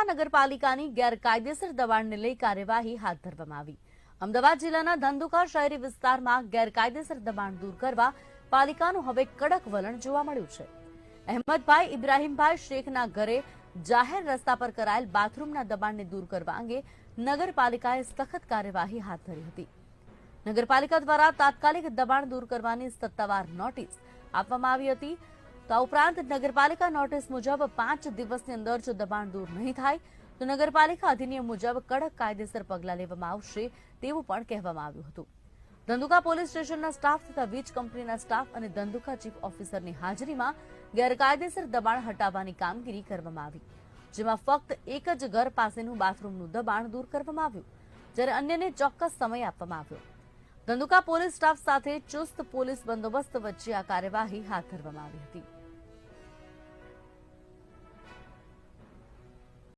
નગરપાલિકાની ગેરકાયદેસર દબાણને લઈ કાર્યવાહી હાથ ધરવામાં આવી। અમદાવાદ જિલ્લાના ધંધુકા શહેરી વિસ્તારમાં ગેરકાયદેસર દબાણ દૂર કરવા પાલિકાનું હવે કડક વલણ જોવા મળ્યું છે। અહેમદભાઈ ઇબ્રાહીમભાઈ શેખના ઘરે જાહેર રસ્તા પર કરાયેલ બાથરૂમના દબાણને દૂર કરવા અંગે નગરપાલિકાએ સખત કાર્યવાહી હાથ ધરી હતી। નગરપાલિકા દ્વારા તાત્કાલિક દબાણ દૂર કરવાની સત્તાવાર નોટિસ આપવામાં આવી હતી। તો ઉપરાંત નગરપાલિકા નોટિસ મુજબ 5 દિવસની અંદર જો દબાણ દૂર નહીં થાય તો નગરપાલિકા અધિનિયમ મુજબ કડક કાયદેસર પગલાં લેવામાં આવશે તેવું પણ કહેવામાં આવ્યું હતું। ધંધુકા પોલીસ સ્ટેશનના સ્ટાફ તથા વીજ કંપનીના સ્ટાફ અને ધંધુકા ચીફ ઓફિસરની હાજરીમાં ગેરકાયદેસર દબાણ હટાવવાની કામગીરી કરવામાં આવી, જેમાં ફક્ત એક જ ઘર પાસેનું બાથરૂમનું દબાણ દૂર કરવામાં આવ્યું, જ્યારે અન્યને ચોક્કસ સમય આપવામાં આવ્યો। ધંધુકા પોલીસ સ્ટાફ સાથે ચુસ્ત પોલીસ બંદોબસ્ત વચ્ચે આ કાર્યવાહી હાથ ધરવામાં આવી હતી।